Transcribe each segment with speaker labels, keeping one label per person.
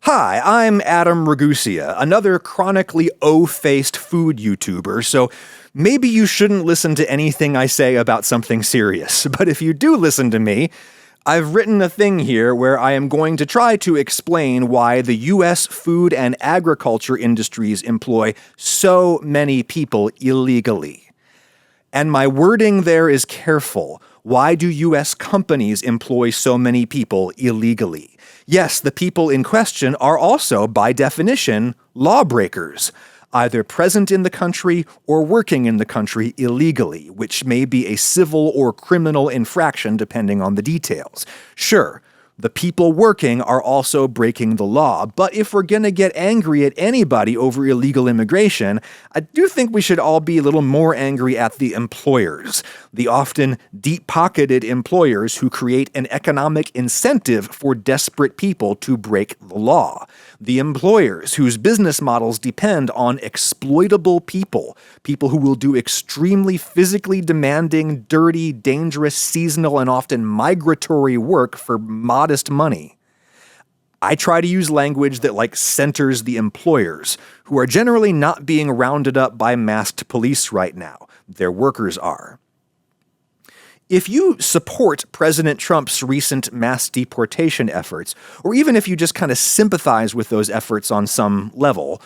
Speaker 1: Hi, I'm Adam Ragusia, another chronically O-faced food YouTuber, so maybe you shouldn't listen to anything I say about something serious. But if you do listen to me, I've written a thing here where I am going to try to explain why the US food and agriculture industries employ so many people illegally. And my wording there is careful. Why do US companies employ so many people illegally? Yes, the people in question are also, by definition, lawbreakers, either present in the country or working in the country illegally, which may be a civil or criminal infraction depending on the details. Sure, the people working are also breaking the law, but if we're gonna get angry at anybody over illegal immigration, I do think we should all be a little more angry at the employers, the often deep-pocketed employers who create an economic incentive for desperate people to break the law. The employers whose business models depend on exploitable people who will do extremely physically demanding, dirty, dangerous, seasonal, and often migratory work for modest money. I try to use language that centers the employers, who are generally not being rounded up by masked police right now. Their workers are. If you support President Trump's recent mass deportation efforts, or even if you just kind of sympathize with those efforts on some level,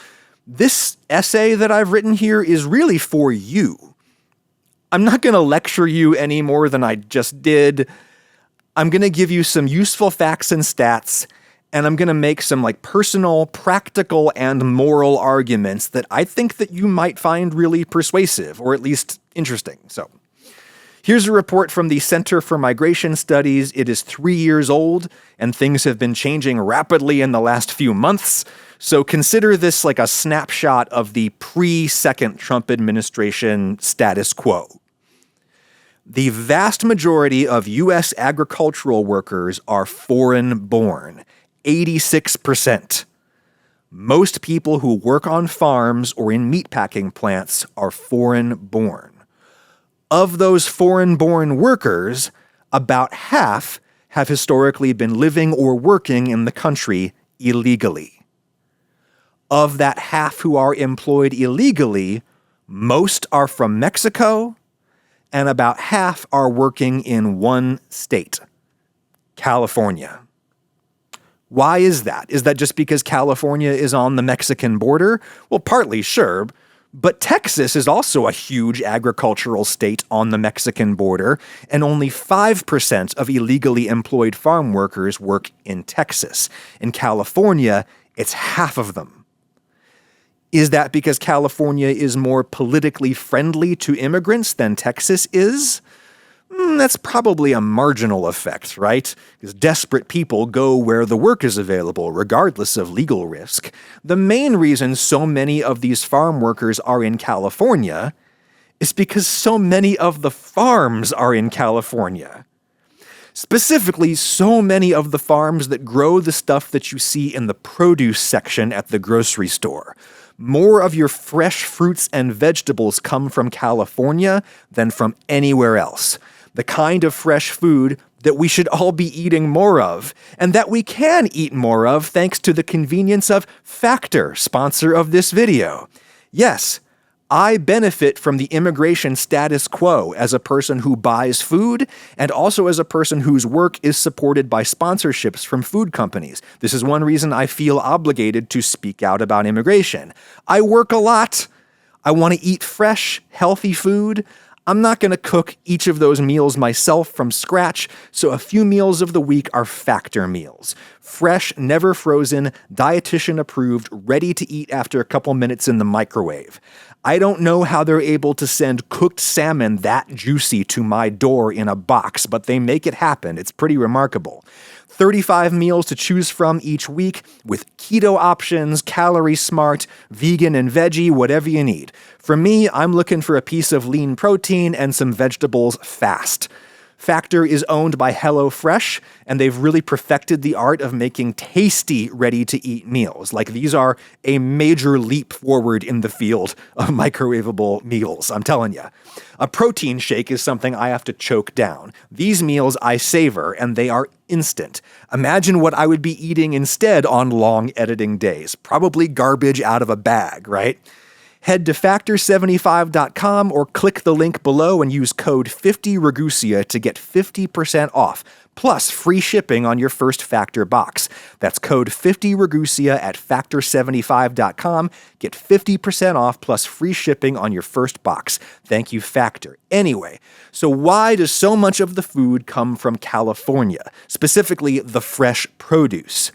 Speaker 1: this essay that I've written here is really for you. I'm not going to lecture you any more than I just did. I'm going to give you some useful facts and stats, and I'm going to make some personal, practical, and moral arguments that I think that you might find really persuasive, or at least interesting. So, here's a report from the Center for Migration Studies. It is 3 years old, and things have been changing rapidly in the last few months. So consider this like a snapshot of the pre-second Trump administration status quo. The vast majority of U.S. agricultural workers are foreign-born, 86%. Most people who work on farms or in meatpacking plants are foreign-born. Of those foreign-born workers, about half have historically been living or working in the country illegally. Of that half who are employed illegally, most are from Mexico, and about half are working in one state, California. Why is that? Is that just because California is on the Mexican border? Well, partly, sure. But Texas is also a huge agricultural state on the Mexican border, and only 5% of illegally employed farm workers work in Texas. In California, it's half of them. Is that because California is more politically friendly to immigrants than Texas is? That's probably a marginal effect, right? Because desperate people go where the work is available, regardless of legal risk. The main reason so many of these farm workers are in California is because so many of the farms are in California. Specifically, so many of the farms that grow the stuff that you see in the produce section at the grocery store. More of your fresh fruits and vegetables come from California than from anywhere else. The kind of fresh food that we should all be eating more of, and that we can eat more of thanks to the convenience of Factor, sponsor of this video. Yes, I benefit from the immigration status quo as a person who buys food and also as a person whose work is supported by sponsorships from food companies. This is one reason I feel obligated to speak out about immigration. I work a lot. I want to eat fresh, healthy food. I'm not going to cook each of those meals myself from scratch, so a few meals of the week are Factor meals. Fresh, never frozen, dietitian approved, ready to eat after a couple minutes in the microwave. I don't know how they're able to send cooked salmon that juicy to my door in a box, but they make it happen. It's pretty remarkable. 35 meals to choose from each week with keto options, calorie smart, vegan and veggie, whatever you need. For me, I'm looking for a piece of lean protein and some vegetables fast. Factor is owned by HelloFresh, and they've really perfected the art of making tasty, ready-to-eat meals. Like, these are a major leap forward in the field of microwavable meals, I'm telling you. A protein shake is something I have to choke down. These meals I savor, and they are instant. Imagine what I would be eating instead on long editing days. Probably garbage out of a bag, right? Head to factor75.com or click the link below and use code 50Ragusea to get 50% off, plus free shipping on your first Factor box. That's code 50Ragusea at factor75.com. Get 50% off plus free shipping on your first box. Thank you, Factor. Anyway, so why does so much of the food come from California, specifically the fresh produce?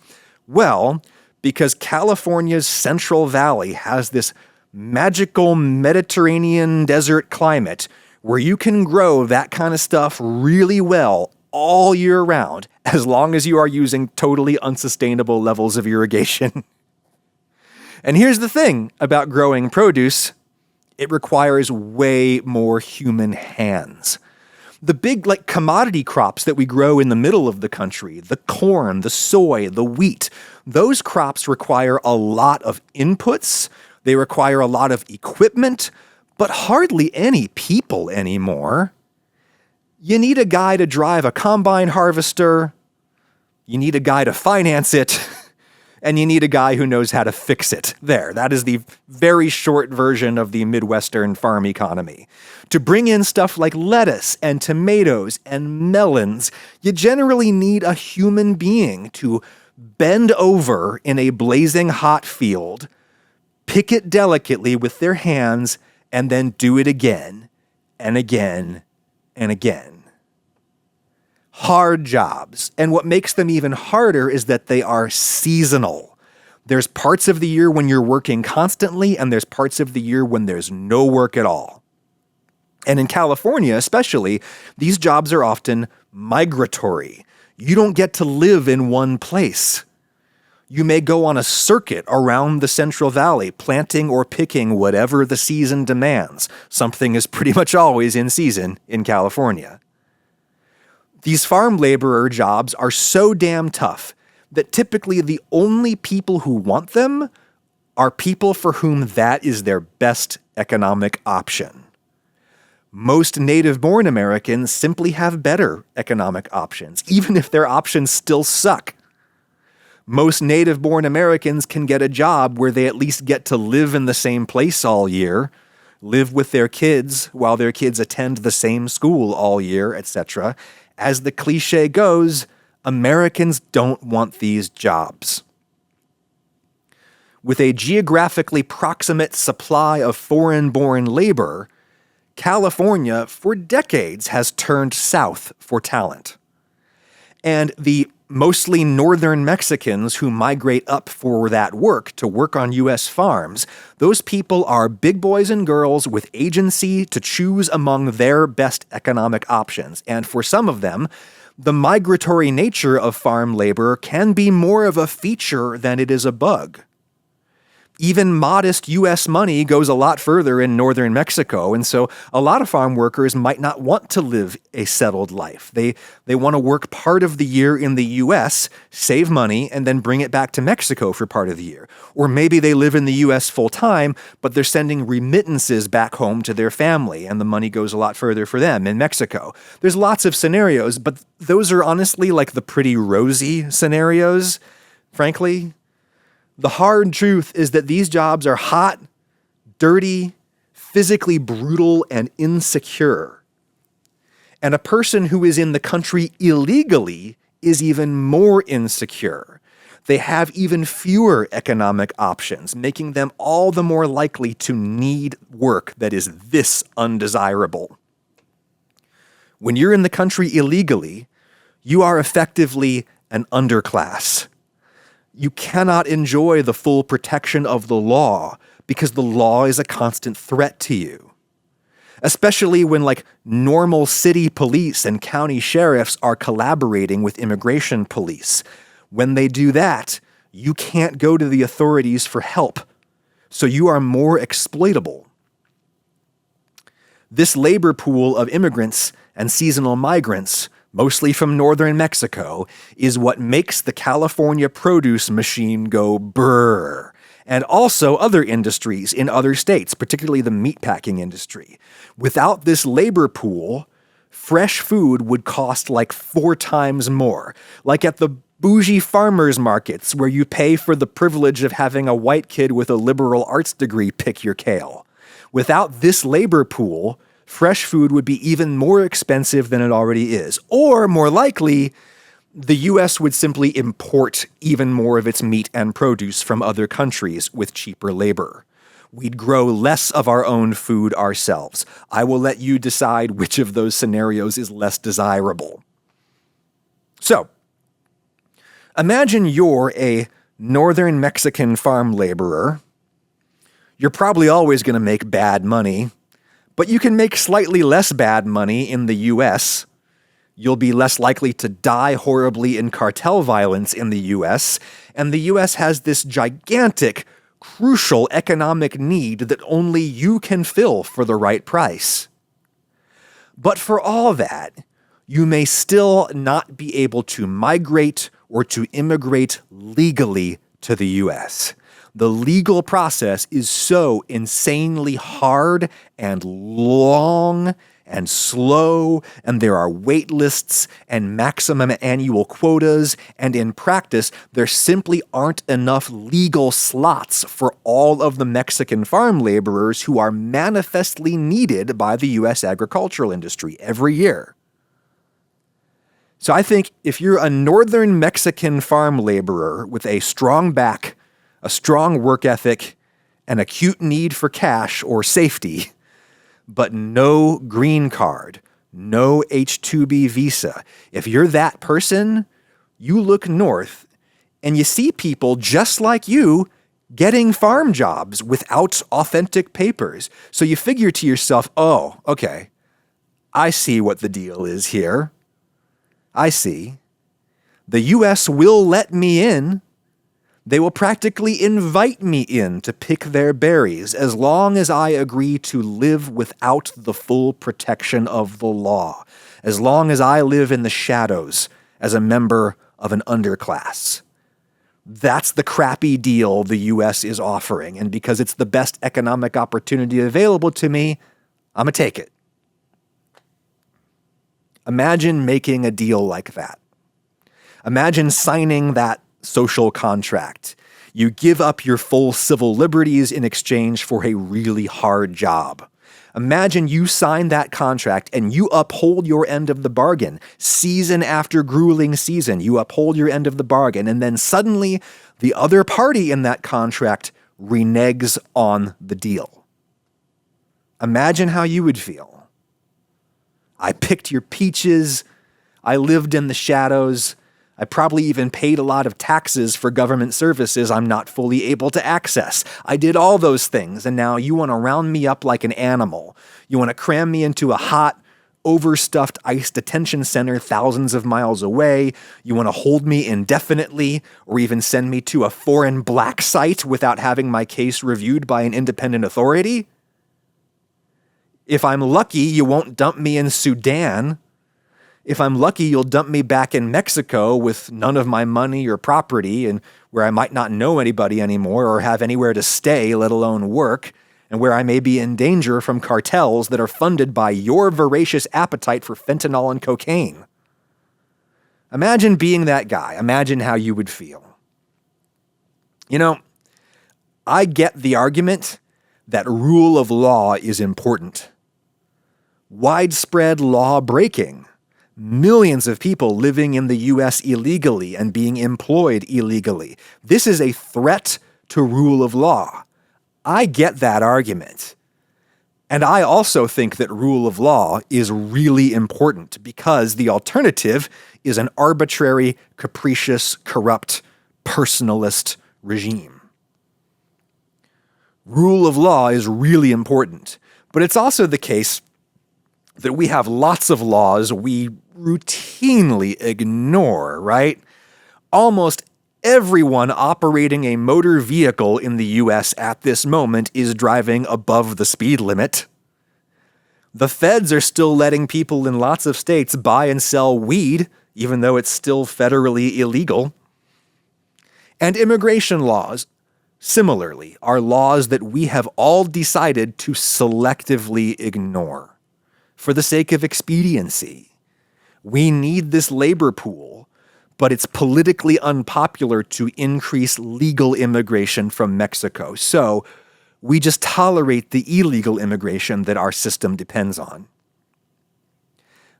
Speaker 1: Well, because California's Central Valley has this magical Mediterranean desert climate where you can grow that kind of stuff really well all year round, as long as you are using totally unsustainable levels of irrigation. And here's the thing about growing produce: it requires way more human hands. The big, commodity crops that we grow in the middle of the country, the corn, the soy, the wheat, those crops require a lot of inputs. They require a lot of equipment, but hardly any people anymore. You need a guy to drive a combine harvester, you need a guy to finance it, and you need a guy who knows how to fix it. There, that is the very short version of the Midwestern farm economy. To bring in stuff like lettuce and tomatoes and melons, you generally need a human being to bend over in a blazing hot field, pick it delicately with their hands, and then do it again and again and again. Hard jobs, and what makes them even harder is that they are seasonal. There's parts of the year when you're working constantly, and there's parts of the year when there's no work at all. And in California especially, these jobs are often migratory. You don't get to live in one place. You may go on a circuit around the Central Valley, planting or picking whatever the season demands. Something is pretty much always in season in California. These farm laborer jobs are so damn tough that typically the only people who want them are people for whom that is their best economic option. Most native-born Americans simply have better economic options, even if their options still suck. Most native-born Americans can get a job where they at least get to live in the same place all year, live with their kids while their kids attend the same school all year, etc. As the cliche goes, Americans don't want these jobs. With a geographically proximate supply of foreign-born labor, California, for decades, has turned south for talent. And the mostly northern Mexicans who migrate up for that work to work on U.S. farms, those people are big boys and girls with agency to choose among their best economic options. And for some of them, the migratory nature of farm labor can be more of a feature than it is a bug. Even modest U.S. money goes a lot further in northern Mexico, and so a lot of farm workers might not want to live a settled life. They want to work part of the year in the U.S., save money, and then bring it back to Mexico for part of the year. Or maybe they live in the U.S. full-time, but they're sending remittances back home to their family, and the money goes a lot further for them in Mexico. There's lots of scenarios, but those are honestly like the pretty rosy scenarios, frankly. The hard truth is that these jobs are hot, dirty, physically brutal, and insecure. And a person who is in the country illegally is even more insecure. They have even fewer economic options, making them all the more likely to need work that is this undesirable. When you're in the country illegally, you are effectively an underclass. You cannot enjoy the full protection of the law because the law is a constant threat to you. Especially when normal city police and county sheriffs are collaborating with immigration police. When they do that, you can't go to the authorities for help, so you are more exploitable. This labor pool of immigrants and seasonal migrants, mostly from northern Mexico, is what makes the California produce machine go brrr. And also other industries in other states, particularly the meatpacking industry. Without this labor pool, fresh food would cost like 4 times more. Like at the bougie farmers markets where you pay for the privilege of having a white kid with a liberal arts degree pick your kale. Without this labor pool, fresh food would be even more expensive than it already is. Or, more likely, the U.S. would simply import even more of its meat and produce from other countries with cheaper labor. We'd grow less of our own food ourselves. I will let you decide which of those scenarios is less desirable. So, imagine you're a northern Mexican farm laborer. You're probably always going to make bad money, but you can make slightly less bad money in the U.S., You'll be less likely to die horribly in cartel violence in the US, and the US has this gigantic, crucial economic need that only you can fill for the right price. But for all that, you may still not be able to migrate or to immigrate legally to the US. The legal process is so insanely hard and long and slow, and there are wait lists and maximum annual quotas, and in practice, there simply aren't enough legal slots for all of the Mexican farm laborers who are manifestly needed by the U.S. agricultural industry every year. So I think if you're a northern Mexican farm laborer with a strong back, a strong work ethic, an acute need for cash or safety, but no green card, no H-2B visa. If you're that person, you look north and you see people just like you getting farm jobs without authentic papers. So you figure to yourself, oh, okay, I see what the deal is here. I see. The U.S. will let me in. They will practically invite me in to pick their berries as long as I agree to live without the full protection of the law, as long as I live in the shadows as a member of an underclass. That's the crappy deal the U.S. is offering, and because it's the best economic opportunity available to me, I'm gonna take it. Imagine making a deal like that. Imagine signing that social contract. You give up your full civil liberties in exchange for a really hard job. Imagine you sign that contract and you uphold your end of the bargain. Season after grueling season, you uphold your end of the bargain, and then suddenly the other party in that contract reneges on the deal. Imagine how you would feel. I picked your peaches. I lived in the shadows. I probably even paid a lot of taxes for government services I'm not fully able to access. I did all those things, and now you want to round me up like an animal. You want to cram me into a hot, overstuffed ICE detention center thousands of miles away. You want to hold me indefinitely, or even send me to a foreign black site without having my case reviewed by an independent authority? If I'm lucky, you won't dump me in Sudan. If I'm lucky, you'll dump me back in Mexico with none of my money or property, and where I might not know anybody anymore or have anywhere to stay, let alone work, and where I may be in danger from cartels that are funded by your voracious appetite for fentanyl and cocaine. Imagine being that guy. Imagine how you would feel. You know, I get the argument that rule of law is important. Widespread law breaking. Millions of people living in the U.S. illegally and being employed illegally. This is a threat to rule of law. I get that argument. And I also think that rule of law is really important because the alternative is an arbitrary, capricious, corrupt, personalist regime. Rule of law is really important, but it's also the case that we have lots of laws we routinely ignore, right? Almost everyone operating a motor vehicle in the U.S. at this moment is driving above the speed limit. The feds are still letting people in lots of states buy and sell weed, even though it's still federally illegal. And immigration laws, similarly, are laws that we have all decided to selectively ignore for the sake of expediency. We need this labor pool, but it's politically unpopular to increase legal immigration from Mexico. So we just tolerate the illegal immigration that our system depends on.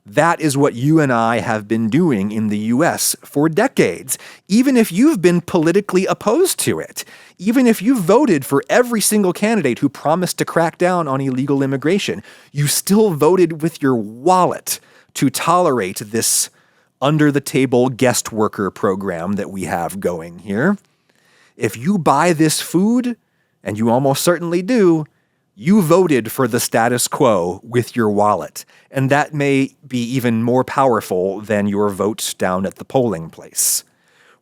Speaker 1: That is what you and I have been doing in the US for decades, even if you've been politically opposed to it. Even if you voted for every single candidate who promised to crack down on illegal immigration, you still voted with your wallet to tolerate this under-the-table guest worker program that we have going here. If you buy this food, and you almost certainly do, you voted for the status quo with your wallet. And that may be even more powerful than your vote down at the polling place.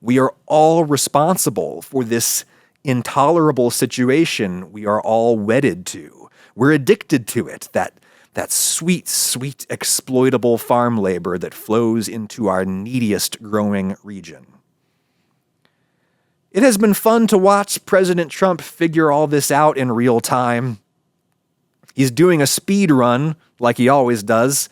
Speaker 1: We are all responsible for this intolerable situation we are all wedded to. We're addicted to it, that sweet, sweet exploitable farm labor that flows into our neediest growing region. It has been fun to watch President Trump figure all this out in real time. He's doing a speed run, like he always does,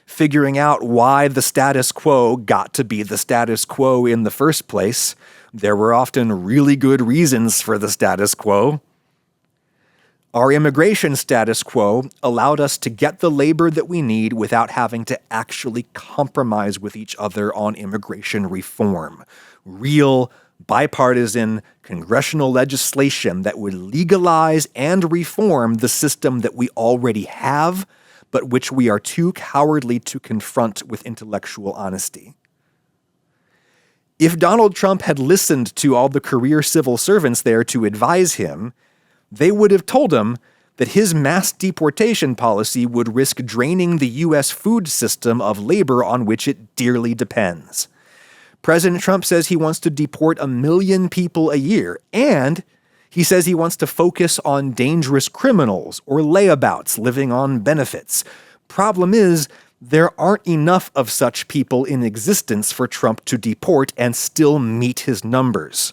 Speaker 1: figuring out why the status quo got to be the status quo in the first place. There were often really good reasons for the status quo. Our immigration status quo allowed us to get the labor that we need without having to actually compromise with each other on immigration reform. Real, bipartisan congressional legislation that would legalize and reform the system that we already have, but which we are too cowardly to confront with intellectual honesty. If Donald Trump had listened to all the career civil servants there to advise him, they would have told him that his mass deportation policy would risk draining the U.S. food system of labor on which it dearly depends. President Trump says he wants to deport 1 million people a year, and he says he wants to focus on dangerous criminals or layabouts living on benefits. Problem is, there aren't enough of such people in existence for Trump to deport and still meet his numbers.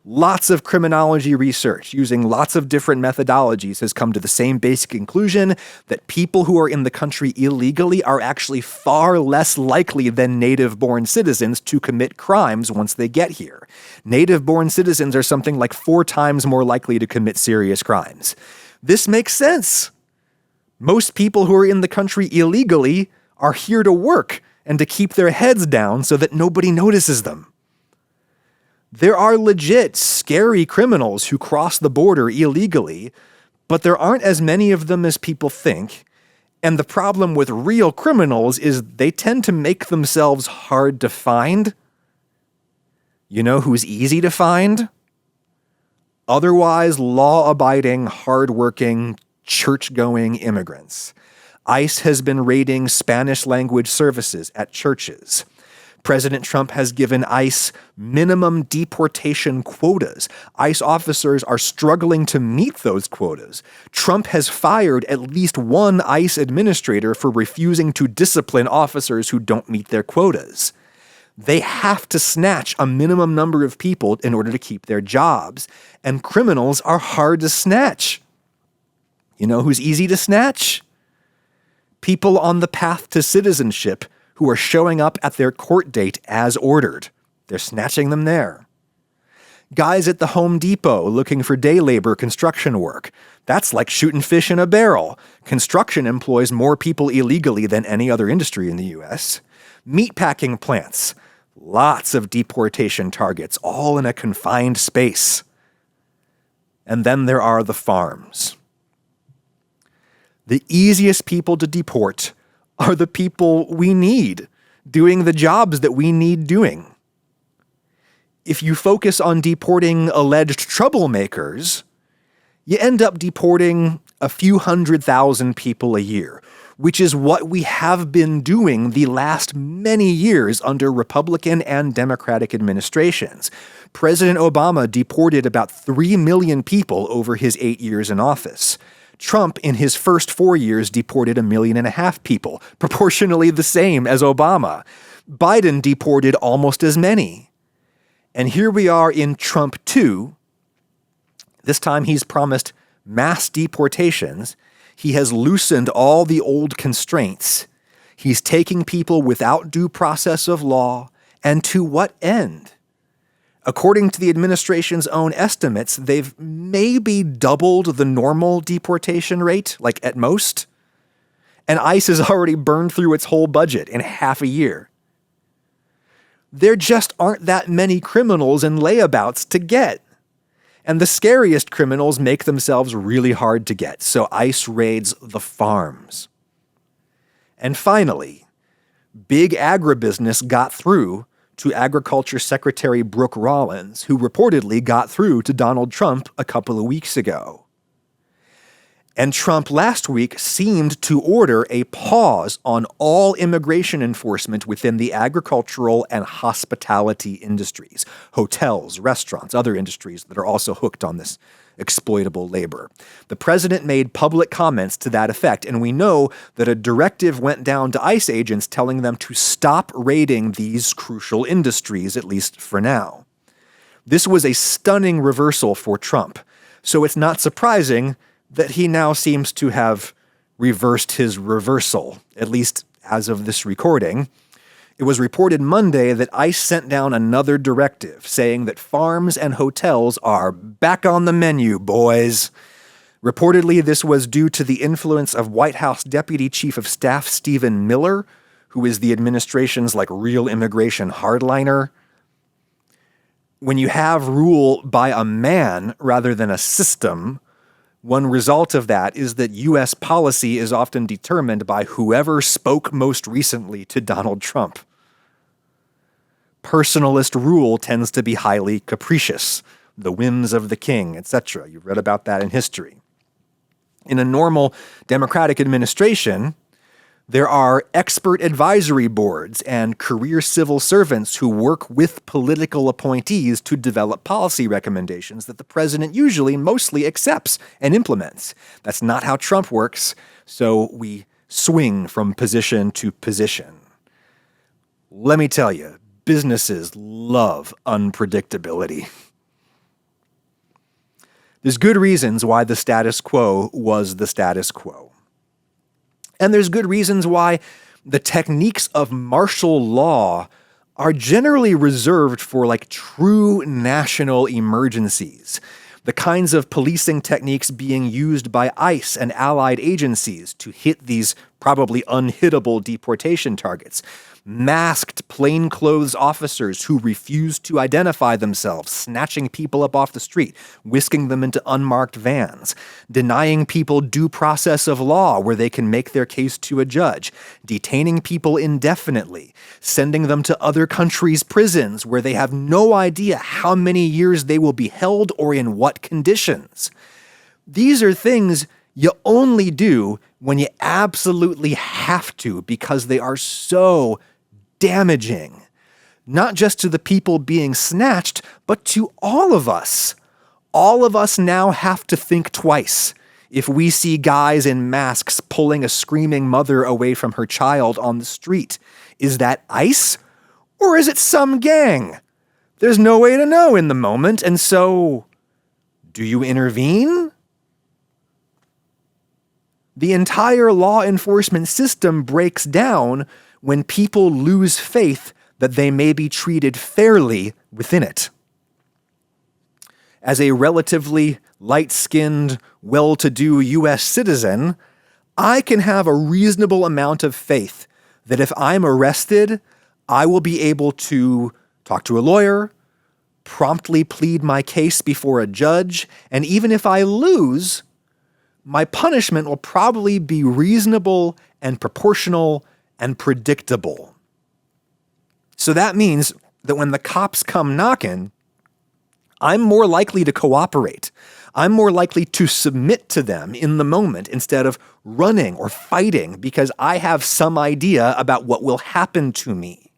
Speaker 1: Lots of criminology research using lots of different methodologies has come to the same basic conclusion that people who are in the country illegally are actually far less likely than native-born citizens to commit crimes once they get here. Native-born citizens are something like 4 times more likely to commit serious crimes. This makes sense. Most people who are in the country illegally are here to work and to keep their heads down so that nobody notices them. There are legit, scary criminals who cross the border illegally, but there aren't as many of them as people think. And the problem with real criminals is they tend to make themselves hard to find. You know who's easy to find? Otherwise law-abiding, hard-working, church-going immigrants. ICE has been raiding Spanish-language services at churches. President Trump has given ICE minimum deportation quotas. ICE officers are struggling to meet those quotas. Trump has fired at least one ICE administrator for refusing to discipline officers who don't meet their quotas. They have to snatch a minimum number of people in order to keep their jobs, and criminals are hard to snatch. You know who's easy to snatch? People on the path to citizenship who are showing up at their court date as ordered. They're snatching them there. Guys at the Home Depot looking for day labor construction work. That's like shooting fish in a barrel. Construction employs more people illegally than any other industry in the U.S. Meatpacking plants. Lots of deportation targets, all in a confined space. And then there are the farms. The easiest people to deport are the people we need, doing the jobs that we need doing. If you focus on deporting alleged troublemakers, you end up deporting a few 100,000 people a year, which is what we have been doing the last many years under Republican and Democratic administrations. President Obama deported about 3 million people over his 8 years in office. Trump, in his first 4 years, deported 1.5 million people, proportionally the same as Obama. Biden deported almost as many. And here we are in Trump 2. This time he's promised mass deportations. He has loosened all the old constraints. He's taking people without due process of law. And to what end? According to the administration's own estimates, they've maybe doubled the normal deportation rate, like at most. And ICE has already burned through its whole budget in half a year. There just aren't that many criminals and layabouts to get. And the scariest criminals make themselves really hard to get, so ICE raids the farms. And finally, big agribusiness got through to Agriculture Secretary Brooke Rollins, who reportedly got through to Donald Trump a couple of weeks ago. And Trump last week seemed to order a pause on all immigration enforcement within the agricultural and hospitality industries, hotels, restaurants, other industries that are also hooked on this exploitable labor. The president made public comments to that effect, and we know that a directive went down to ICE agents telling them to stop raiding these crucial industries, at least for now. This was a stunning reversal for Trump, so it's not surprising that he now seems to have reversed his reversal, at least as of this recording. It was reported Monday that ICE sent down another directive saying that farms and hotels are back on the menu, boys. Reportedly, this was due to the influence of White House Deputy Chief of Staff Stephen Miller, who is the administration's real immigration hardliner. When you have rule by a man rather than a system, one result of that is that U.S. policy is often determined by whoever spoke most recently to Donald Trump. Personalist rule tends to be highly capricious, the whims of the king, etc. You've read about that in history. In a normal Democratic administration, there are expert advisory boards and career civil servants who work with political appointees to develop policy recommendations that the president usually mostly accepts and implements. That's not how Trump works, so we swing from position to position. Let me tell you, businesses love unpredictability. There's good reasons why the status quo was the status quo. And there's good reasons why the techniques of martial law are generally reserved for true national emergencies. The kinds of policing techniques being used by ICE and allied agencies to hit these probably unhittable deportation targets. Masked plainclothes officers who refuse to identify themselves, snatching people up off the street, whisking them into unmarked vans, denying people due process of law where they can make their case to a judge, detaining people indefinitely, sending them to other countries' prisons where they have no idea how many years they will be held or in what conditions. These are things you only do when you absolutely have to because they are so damaging, not just to the people being snatched, but to all of us. All of us now have to think twice if we see guys in masks pulling a screaming mother away from her child on the street. Is that ICE or is it some gang? There's no way to know in the moment, and so do you intervene? The entire law enforcement system breaks down when people lose faith that they may be treated fairly within it. As a relatively light-skinned, well-to-do U.S. citizen, I can have a reasonable amount of faith that if I'm arrested, I will be able to talk to a lawyer, promptly plead my case before a judge, and even if I lose, my punishment will probably be reasonable and proportional and predictable. So that means that when the cops come knocking, I'm more likely to cooperate. I'm more likely to submit to them in the moment instead of running or fighting because I have some idea about what will happen to me.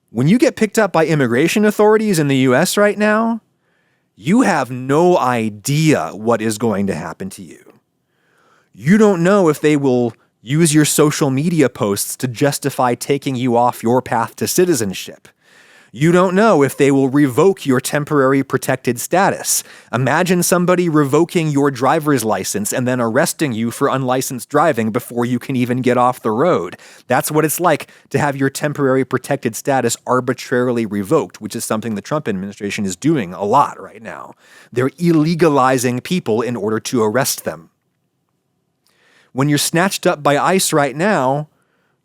Speaker 1: When you get picked up by immigration authorities in the U.S. right now, You have no idea what is going to happen to you. You don't know if they will use your social media posts to justify taking you off your path to citizenship. You don't know if they will revoke your temporary protected status. Imagine somebody revoking your driver's license and then arresting you for unlicensed driving before you can even get off the road. That's what it's like to have your temporary protected status arbitrarily revoked, which is something the Trump administration is doing a lot right now. They're illegalizing people in order to arrest them. When you're snatched up by ICE right now,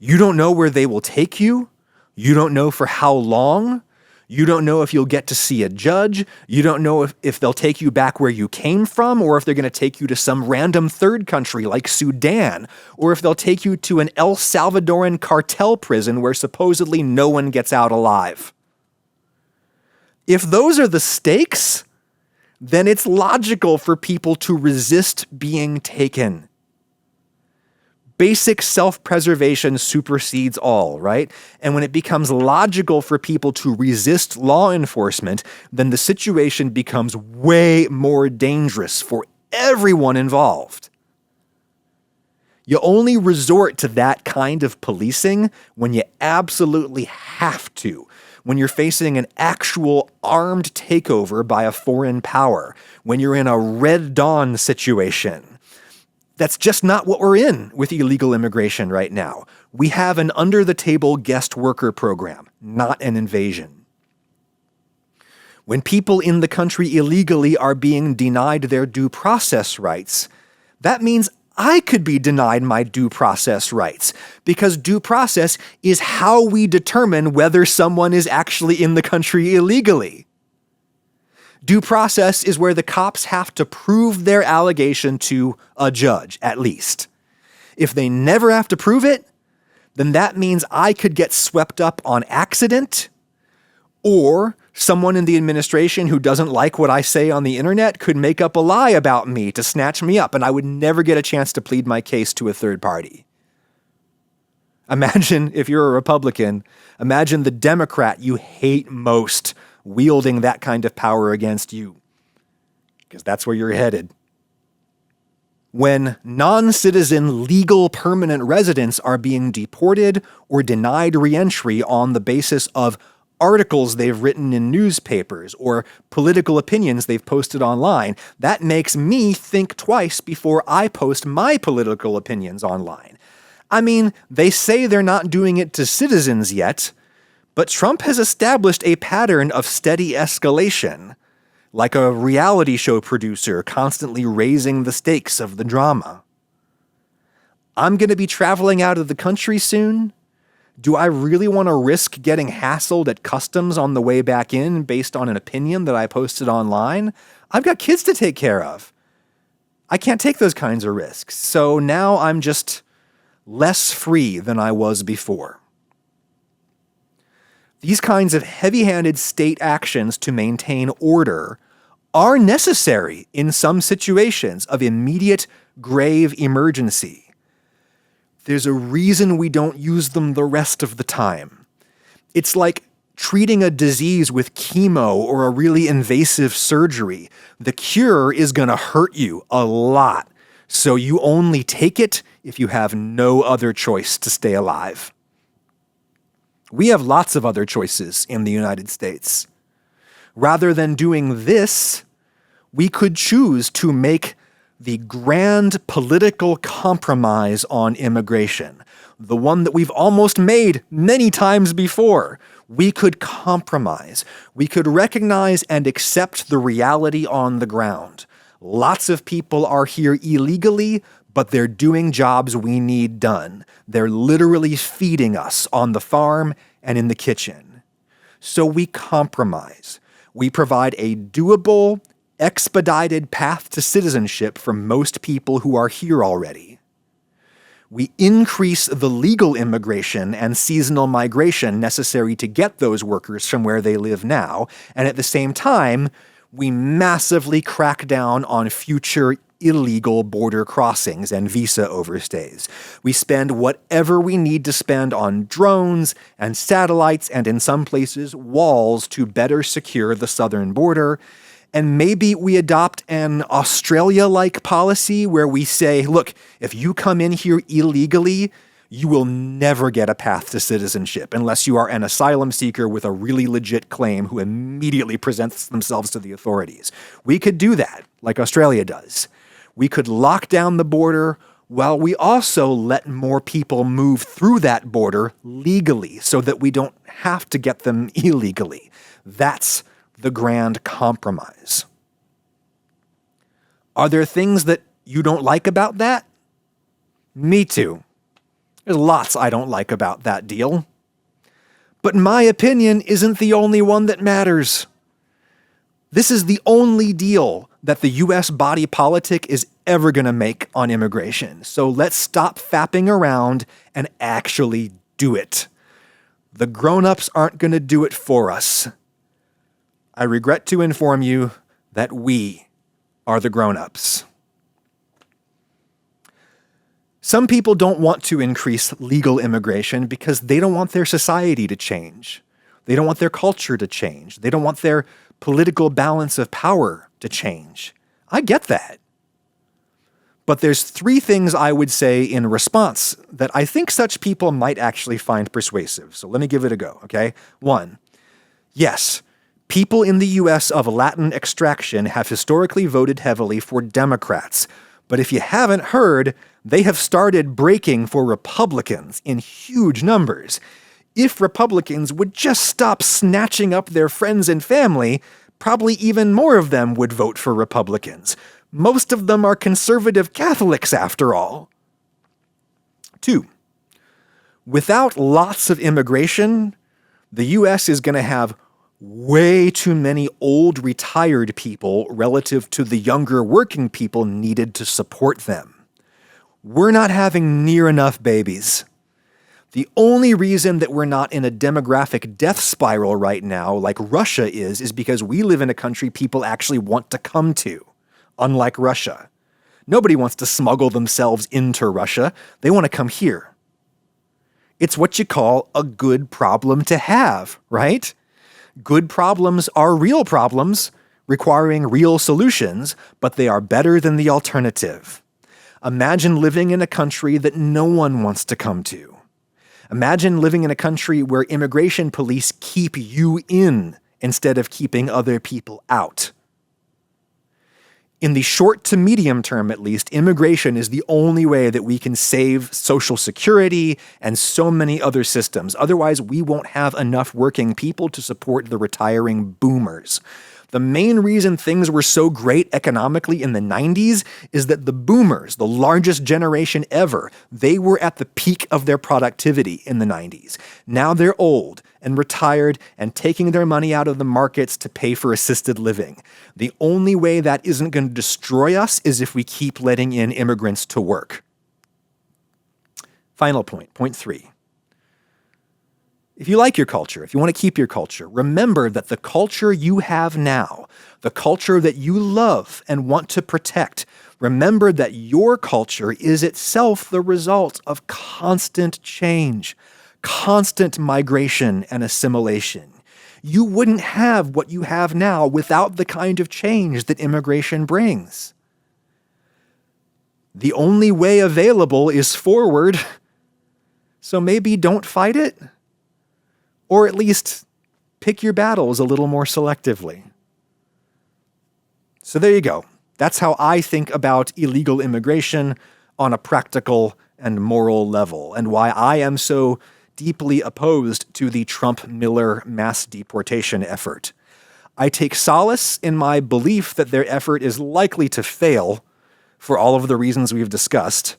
Speaker 1: you don't know where they will take you. You don't know for how long. You don't know if you'll get to see a judge. You don't know if they'll take you back where you came from, or if they're going to take you to some random third country like Sudan, or if they'll take you to an El Salvadoran cartel prison where supposedly no one gets out alive. If those are the stakes, then it's logical for people to resist being taken. Basic self-preservation supersedes all, right? And when it becomes logical for people to resist law enforcement, then the situation becomes way more dangerous for everyone involved. You only resort to that kind of policing when you absolutely have to, when you're facing an actual armed takeover by a foreign power, when you're in a Red Dawn situation. That's just not what we're in with illegal immigration right now. We have an under-the-table guest worker program, not an invasion. When people in the country illegally are being denied their due process rights, that means I could be denied my due process rights, because due process is how we determine whether someone is actually in the country illegally. Due process is where the cops have to prove their allegation to a judge, at least. If they never have to prove it, then that means I could get swept up on accident, or someone in the administration who doesn't like what I say on the internet could make up a lie about me to snatch me up, and I would never get a chance to plead my case to a third party. Imagine, if you're a Republican, imagine the Democrat you hate most wielding that kind of power against you, because that's where you're headed. When non-citizen legal permanent residents are being deported or denied re-entry on the basis of articles they've written in newspapers or political opinions they've posted online, that makes me think twice before I post my political opinions online. I mean, they say they're not doing it to citizens yet, but Trump has established a pattern of steady escalation, like a reality show producer constantly raising the stakes of the drama. I'm going to be traveling out of the country soon. Do I really want to risk getting hassled at customs on the way back in based on an opinion that I posted online? I've got kids to take care of. I can't take those kinds of risks. So now I'm just less free than I was before. These kinds of heavy-handed state actions to maintain order are necessary in some situations of immediate, grave emergency. There's a reason we don't use them the rest of the time. It's like treating a disease with chemo or a really invasive surgery. The cure is going to hurt you a lot, so you only take it if you have no other choice to stay alive. We have lots of other choices in the United States. Rather than doing this, we could choose to make the grand political compromise on immigration, the one that we've almost made many times before. We could compromise. We could recognize and accept the reality on the ground. Lots of people are here illegally, but they're doing jobs we need done. They're literally feeding us on the farm and in the kitchen. So we compromise. We provide a doable, expedited path to citizenship for most people who are here already. We increase the legal immigration and seasonal migration necessary to get those workers from where they live now, and at the same time, we massively crack down on future illegal border crossings and visa overstays. We spend whatever we need to spend on drones and satellites and, in some places, walls to better secure the southern border. And maybe we adopt an Australia-like policy where we say, look, if you come in here illegally, you will never get a path to citizenship unless you are an asylum seeker with a really legit claim who immediately presents themselves to the authorities. We could do that, like Australia does. We could lock down the border while we also let more people move through that border legally so that we don't have to get them illegally. That's the grand compromise. Are there things that you don't like about that? Me too. There's lots I don't like about that deal. But my opinion isn't the only one that matters. This is the only deal that the U.S. body politic is ever going to make on immigration. So let's stop fapping around and actually do it. The grown-ups aren't going to do it for us. I regret to inform you that we are the grown-ups. Some people don't want to increase legal immigration because they don't want their society to change. They don't want their culture to change. They don't want their political balance of power to change. I get that. But there's three things I would say in response that I think such people might actually find persuasive. So let me give it a go, okay? 1, yes, people in the U.S. of Latin extraction have historically voted heavily for Democrats. But if you haven't heard, they have started breaking for Republicans in huge numbers. If Republicans would just stop snatching up their friends and family, probably even more of them would vote for Republicans. Most of them are conservative Catholics, after all. 2, without lots of immigration, the U.S. is going to have way too many old retired people relative to the younger working people needed to support them. We're not having near enough babies. The only reason that we're not in a demographic death spiral right now, like Russia is because we live in a country people actually want to come to, unlike Russia. Nobody wants to smuggle themselves into Russia. They want to come here. It's what you call a good problem to have, right? Good problems are real problems, requiring real solutions, but they are better than the alternative. Imagine living in a country that no one wants to come to. Imagine living in a country where immigration police keep you in instead of keeping other people out. In the short to medium term, at least, immigration is the only way that we can save Social Security and so many other systems. Otherwise, we won't have enough working people to support the retiring boomers. The main reason things were so great economically in the 90s is that the boomers, the largest generation ever, they were at the peak of their productivity in the 90s. Now they're old and retired and taking their money out of the markets to pay for assisted living. The only way that isn't going to destroy us is if we keep letting in immigrants to work. Final point, point 3. If you like your culture, if you want to keep your culture, remember that the culture you have now, the culture that you love and want to protect, remember that your culture is itself the result of constant change, constant migration and assimilation. You wouldn't have what you have now without the kind of change that immigration brings. The only way available is forward, so maybe don't fight it. Or at least pick your battles a little more selectively. So there you go. That's how I think about illegal immigration on a practical and moral level, and why I am so deeply opposed to the Trump-Miller mass deportation effort. I take solace in my belief that their effort is likely to fail for all of the reasons we've discussed.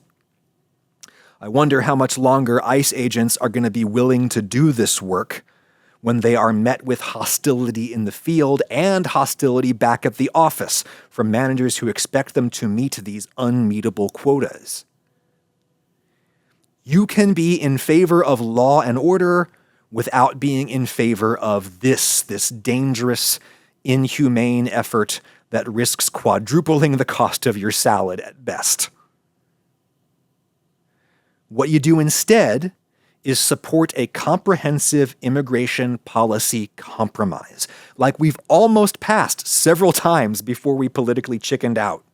Speaker 1: I wonder how much longer ICE agents are going to be willing to do this work when they are met with hostility in the field and hostility back at the office from managers who expect them to meet these unmeetable quotas. You can be in favor of law and order without being in favor of this dangerous, inhumane effort that risks quadrupling the cost of your salad at best. What you do instead is support a comprehensive immigration policy compromise, like we've almost passed several times before we politically chickened out.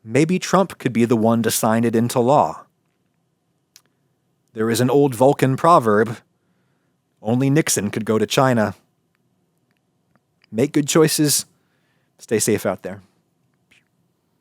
Speaker 1: Maybe Trump could be the one to sign it into law. There is an old Vulcan proverb, only Nixon could go to China. Make good choices. Stay safe out there.